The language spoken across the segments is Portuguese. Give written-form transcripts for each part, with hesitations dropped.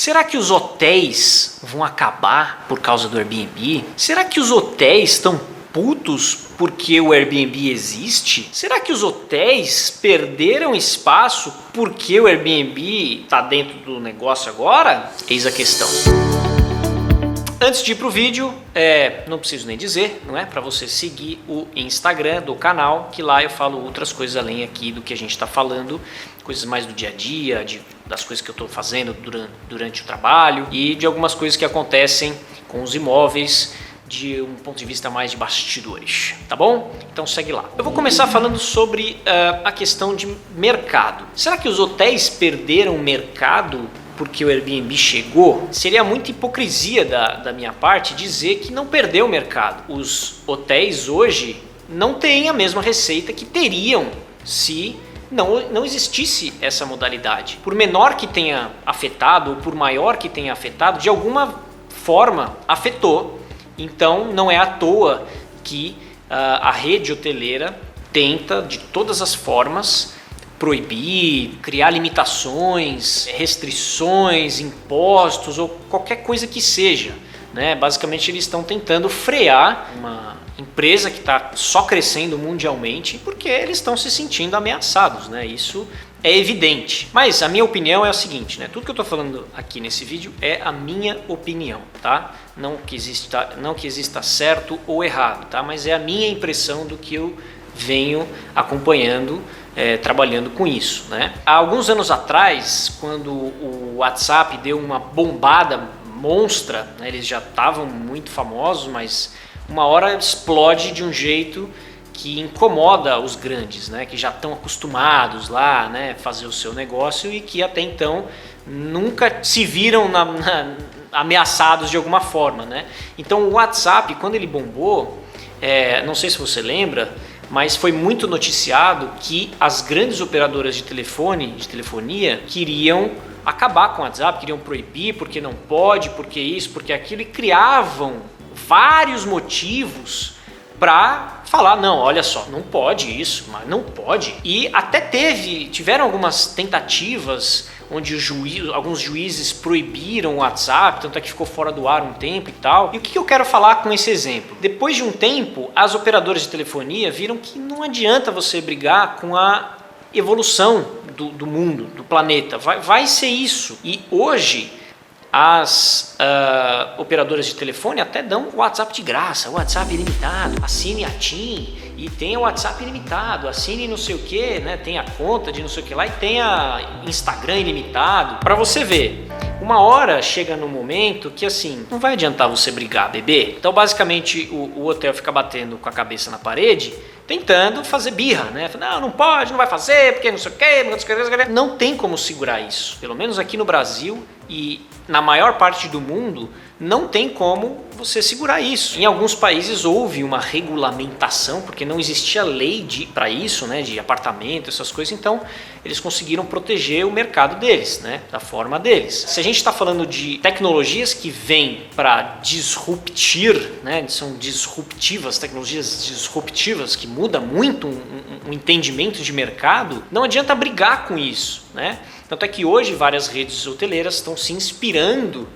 Será que os hotéis vão acabar por causa do Airbnb? Será que os hotéis estão putos porque o Airbnb existe? Será que os hotéis perderam espaço porque o Airbnb está dentro do negócio agora? Eis a questão. Antes de ir para o vídeo, não preciso nem dizer, não é? Para você seguir o Instagram do canal, que lá eu falo outras coisas além aqui do que a gente está falando, coisas mais do dia a dia, das coisas que eu estou fazendo durante o trabalho e de algumas coisas que acontecem com os imóveis de um ponto de vista mais de bastidores, tá bom? Então segue lá. Eu vou começar falando sobre a questão de mercado. Será que os hotéis perderam mercado porque o Airbnb chegou? Seria muita hipocrisia da minha parte dizer que não perdeu o mercado. Os hotéis hoje não têm a mesma receita que teriam se não existisse essa modalidade. Por menor que tenha afetado ou por maior que tenha afetado, de alguma forma afetou. Então não é à toa que a rede hoteleira tenta de todas as formas proibir, criar limitações, restrições, impostos ou qualquer coisa que seja, né? Basicamente eles estão tentando frear uma empresa que está só crescendo mundialmente porque eles estão se sentindo ameaçados, né? Isso é evidente. Mas a minha opinião é o seguinte, né? Tudo que eu estou falando aqui nesse vídeo é a minha opinião, tá? Não que exista certo ou errado, tá? Mas é a minha impressão do que eu venho acompanhando, trabalhando com isso, né? Há alguns anos atrás, quando o WhatsApp deu uma bombada monstra, né? Eles já estavam muito famosos, mas uma hora explode de um jeito que incomoda os grandes, né? Que já estão acostumados lá, né? Fazer o seu negócio e que até então nunca se viram ameaçados de alguma forma, né? Então o WhatsApp, quando ele bombou, não sei se você lembra, mas foi muito noticiado que as grandes operadoras de telefonia queriam acabar com o WhatsApp, queriam proibir porque não pode, porque isso, porque aquilo, e criavam vários motivos para falar, não, olha só, não pode isso, mas não pode. E até tiveram algumas tentativas onde alguns juízes proibiram o WhatsApp, tanto é que ficou fora do ar um tempo e tal. E o que eu quero falar com esse exemplo? Depois de um tempo, as operadoras de telefonia viram que não adianta você brigar com a evolução do mundo, do planeta. Vai ser isso. E hoje as operadoras de telefone até dão o WhatsApp de graça, o WhatsApp ilimitado, assine a TIM e tem o WhatsApp ilimitado, assine não sei o que, né? Tem a conta de não sei o que lá e tem a Instagram ilimitado. Para você ver, uma hora chega no momento que assim, não vai adiantar você brigar, bebê. Então basicamente o hotel fica batendo com a cabeça na parede, tentando fazer birra, né? Não pode, não vai fazer, porque não sei o que, não tem como segurar isso. Pelo menos aqui no Brasil e na maior parte do mundo, não tem como você segurar isso. Em alguns países houve uma regulamentação, porque não existia lei para isso, né, de apartamento, essas coisas, então eles conseguiram proteger o mercado deles, né, da forma deles. Se a gente está falando de tecnologias que vêm para disruptir, né, são disruptivas, tecnologias disruptivas que muda muito um entendimento de mercado, não adianta brigar com isso, né? Tanto é que hoje várias redes hoteleiras estão se inspirando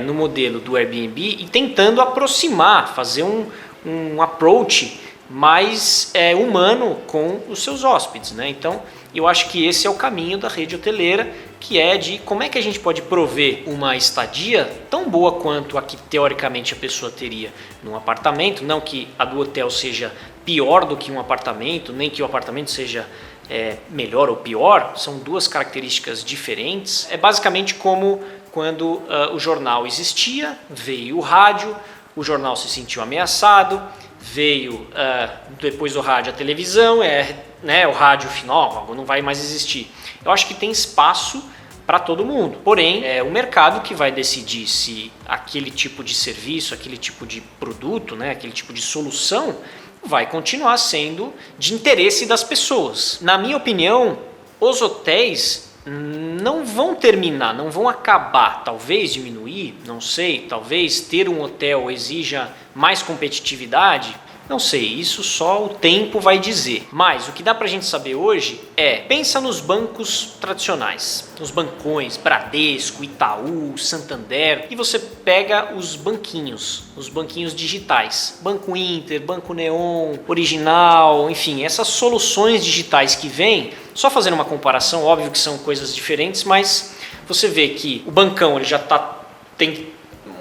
no modelo do Airbnb e tentando aproximar, fazer um approach mais humano com os seus hóspedes, né? Então eu acho que esse é o caminho da rede hoteleira, que é de como é que a gente pode prover uma estadia tão boa quanto a que teoricamente a pessoa teria num apartamento, não que a do hotel seja pior do que um apartamento, nem que o apartamento seja melhor ou pior, são duas características diferentes. É basicamente como quando o jornal existia, veio o rádio, o jornal se sentiu ameaçado, veio depois do rádio a televisão, o rádio final não vai mais existir. Eu acho que tem espaço para todo mundo, porém é o mercado que vai decidir se aquele tipo de serviço, aquele tipo de produto, né, aquele tipo de solução vai continuar sendo de interesse das pessoas. Na minha opinião, os hotéis não vão terminar, não vão acabar, talvez diminuir, não sei, talvez ter um hotel exija mais competitividade, Não sei, isso só o tempo vai dizer. Mas o que dá pra gente saber hoje pensa nos bancos tradicionais, nos bancões, Bradesco, Itaú, Santander, e você pega os banquinhos digitais, Banco Inter, Banco Neon, Original, enfim, essas soluções digitais que vêm, só fazendo uma comparação, óbvio que são coisas diferentes, mas você vê que o bancão ele já tem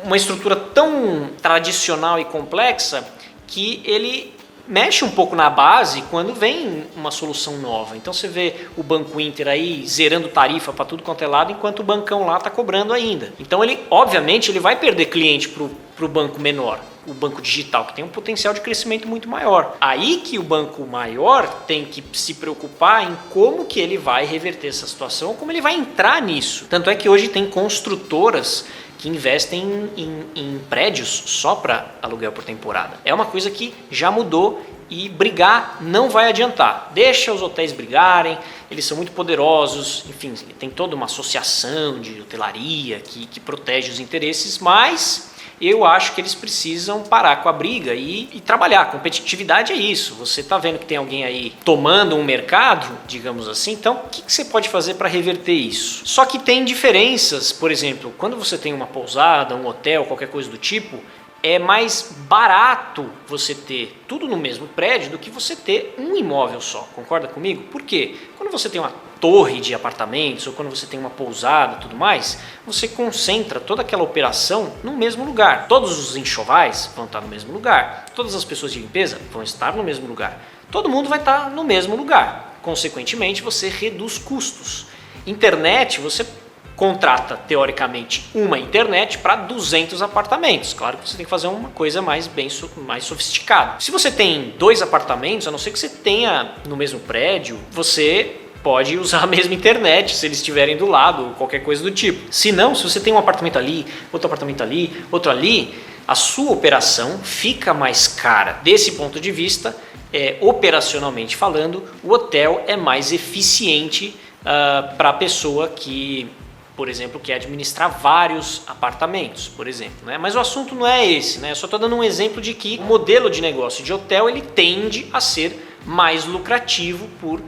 uma estrutura tão tradicional e complexa que ele mexe um pouco na base quando vem uma solução nova. Então você vê o Banco Inter aí zerando tarifa para tudo quanto é lado, enquanto o bancão lá está cobrando ainda. Então ele, obviamente, ele vai perder cliente para o banco menor, o banco digital, que tem um potencial de crescimento muito maior. Aí que o banco maior tem que se preocupar em como que ele vai reverter essa situação, como ele vai entrar nisso. Tanto é que hoje tem construtoras que investem em prédios só para aluguel por temporada. É uma coisa que já mudou e brigar não vai adiantar. Deixa os hotéis brigarem, eles são muito poderosos, enfim, tem toda uma associação de hotelaria que protege os interesses, mas eu acho que eles precisam parar com a briga e trabalhar. Competitividade é isso. Você está vendo que tem alguém aí tomando um mercado, digamos assim, então o que você pode fazer para reverter isso? Só que tem diferenças, por exemplo, quando você tem uma pousada, um hotel, qualquer coisa do tipo, é mais barato você ter tudo no mesmo prédio do que você ter um imóvel só. Concorda comigo? Por quê? Quando você tem uma torre de apartamentos ou quando você tem uma pousada e tudo mais, você concentra toda aquela operação no mesmo lugar. Todos os enxovais vão estar no mesmo lugar. Todas as pessoas de limpeza vão estar no mesmo lugar. Todo mundo vai estar no mesmo lugar. Consequentemente, você reduz custos. Internet, você contrata, teoricamente, uma internet para 200 apartamentos. Claro que você tem que fazer uma coisa mais sofisticada. Se você tem 2 apartamentos, a não ser que você tenha no mesmo prédio, você pode usar a mesma internet se eles estiverem do lado, ou qualquer coisa do tipo. Se não, se você tem um apartamento ali, outro apartamento ali, outro ali, a sua operação fica mais cara. Desse ponto de vista, operacionalmente falando, o hotel é mais eficiente para a pessoa que, por exemplo, quer administrar vários apartamentos, por exemplo, né? Mas o assunto não é esse, né? Eu só estou dando um exemplo de que o modelo de negócio de hotel ele tende a ser mais lucrativo por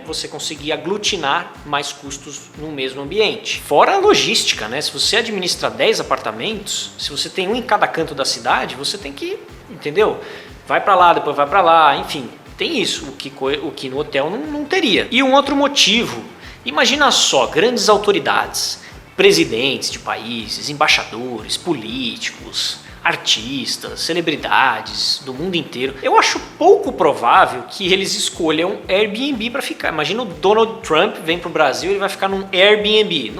você conseguir aglutinar mais custos no mesmo ambiente. Fora a logística, né? Se você administra 10 apartamentos, se você tem um em cada canto da cidade, você tem que, entendeu? Vai para lá, depois vai para lá, enfim, tem isso, o que no hotel não teria. E um outro motivo, imagina só, grandes autoridades, presidentes de países, embaixadores, políticos, artistas, celebridades do mundo inteiro. Eu acho pouco provável que eles escolham Airbnb para ficar. Imagina o Donald Trump vem para o Brasil e ele vai ficar num Airbnb.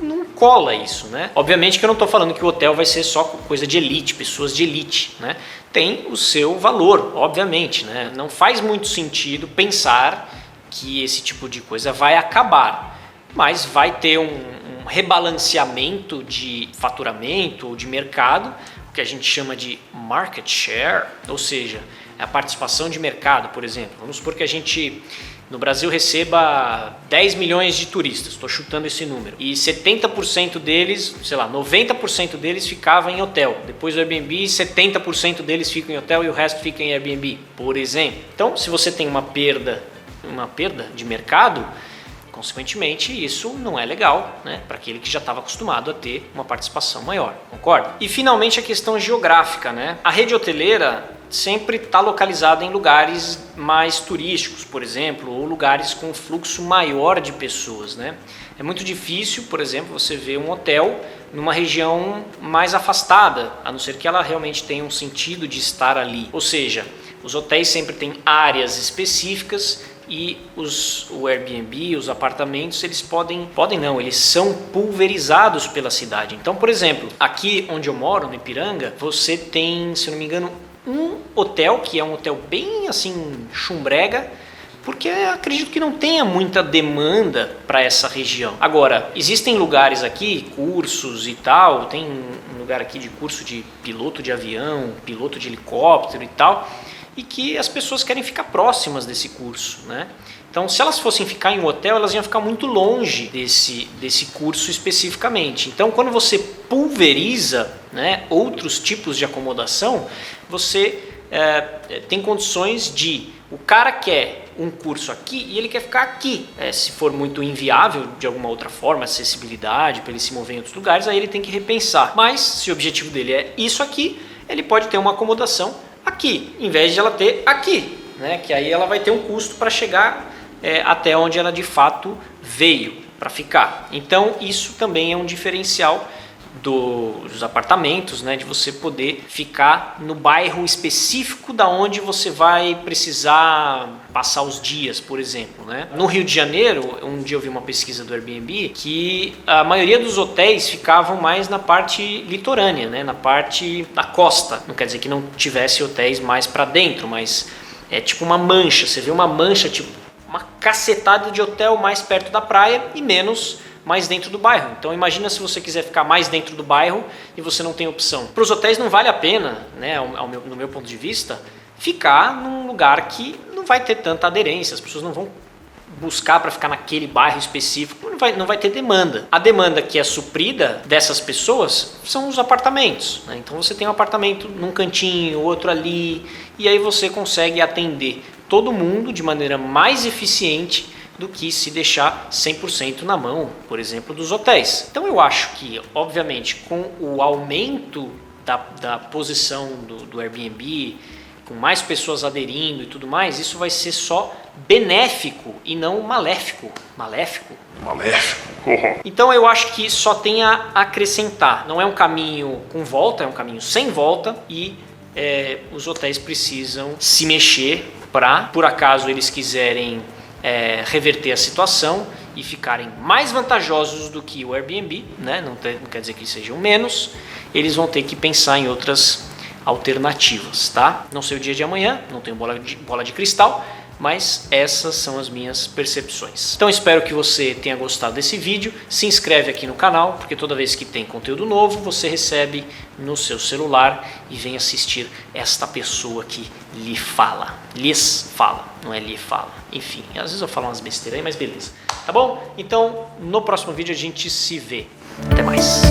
Não cola isso, né? Obviamente que eu não estou falando que o hotel vai ser só coisa de elite, pessoas de elite, né? Tem o seu valor, obviamente, né? Não faz muito sentido pensar que esse tipo de coisa vai acabar, mas vai ter um rebalanceamento de faturamento ou de mercado, que a gente chama de market share, ou seja, a participação de mercado, por exemplo. Vamos supor que a gente no Brasil receba 10 milhões de turistas, estou chutando esse número, e 70% deles, sei lá, 90% deles ficava em hotel. Depois do Airbnb, 70% deles ficam em hotel e o resto fica em Airbnb, por exemplo. Então, se você tem uma perda de mercado, consequentemente, isso não é legal, né, para aquele que já estava acostumado a ter uma participação maior, concorda? E finalmente a questão geográfica, né? A rede hoteleira sempre está localizada em lugares mais turísticos, por exemplo, ou lugares com fluxo maior de pessoas, né? É muito difícil, por exemplo, você ver um hotel numa região mais afastada, a não ser que ela realmente tenha um sentido de estar ali. Ou seja, os hotéis sempre têm áreas específicas e o Airbnb, os apartamentos, eles eles são pulverizados pela cidade. Então, por exemplo, aqui onde eu moro, no Ipiranga, você tem, se eu não me engano, um hotel, que é um hotel bem assim, chumbrega, porque acredito que não tenha muita demanda para essa região. Agora, existem lugares aqui, cursos e tal, tem um lugar aqui de curso de piloto de avião, piloto de helicóptero e tal, e que as pessoas querem ficar próximas desse curso, né? Então, se elas fossem ficar em um hotel, elas iam ficar muito longe desse curso especificamente. Então, quando você pulveriza, né, outros tipos de acomodação, você tem condições de o cara quer um curso aqui e ele quer ficar aqui. Se for muito inviável de alguma outra forma, acessibilidade, para ele se mover em outros lugares, aí ele tem que repensar. Mas se o objetivo dele é isso aqui, ele pode ter uma acomodação aqui, em vez de ela ter aqui, né? Que aí ela vai ter um custo para chegar até onde ela de fato veio para ficar. Então isso também é um diferencial dos apartamentos, né, de você poder ficar no bairro específico da onde você vai precisar passar os dias, por exemplo, né? No Rio de Janeiro, um dia eu vi uma pesquisa do Airbnb que a maioria dos hotéis ficavam mais na parte litorânea, né, na parte da costa. Não quer dizer que não tivesse hotéis mais para dentro, mas é tipo uma mancha. Você vê uma mancha, tipo uma cacetada de hotel mais perto da praia e menos mais dentro do bairro. Então imagina se você quiser ficar mais dentro do bairro e você não tem opção. Para os hotéis não vale a pena, né, no meu ponto de vista, ficar num lugar que não vai ter tanta aderência, as pessoas não vão buscar para ficar naquele bairro específico, não vai ter demanda. A demanda que é suprida dessas pessoas são os apartamentos, né? Então você tem um apartamento num cantinho, outro ali, e aí você consegue atender todo mundo de maneira mais eficiente do que se deixar 100% na mão, por exemplo, dos hotéis. Então eu acho que, obviamente, com o aumento da posição do Airbnb, com mais pessoas aderindo e tudo mais, isso vai ser só benéfico e não maléfico. Maléfico? Maléfico. Então eu acho que só tem a acrescentar. Não é um caminho com volta, é um caminho sem volta e os hotéis precisam se mexer para, por acaso eles quiserem reverter a situação e ficarem mais vantajosos do que o Airbnb, né? Não quer dizer que sejam menos, eles vão ter que pensar em outras alternativas, tá? Não sei o dia de amanhã, não tenho bola de cristal, mas essas são as minhas percepções. Então espero que você tenha gostado desse vídeo, se inscreve aqui no canal, porque toda vez que tem conteúdo novo, você recebe no seu celular e vem assistir esta pessoa que lhes fala, não é lhe fala. Enfim, às vezes eu falo umas besteiras aí, mas beleza. Tá bom? Então, no próximo vídeo a gente se vê. Até mais.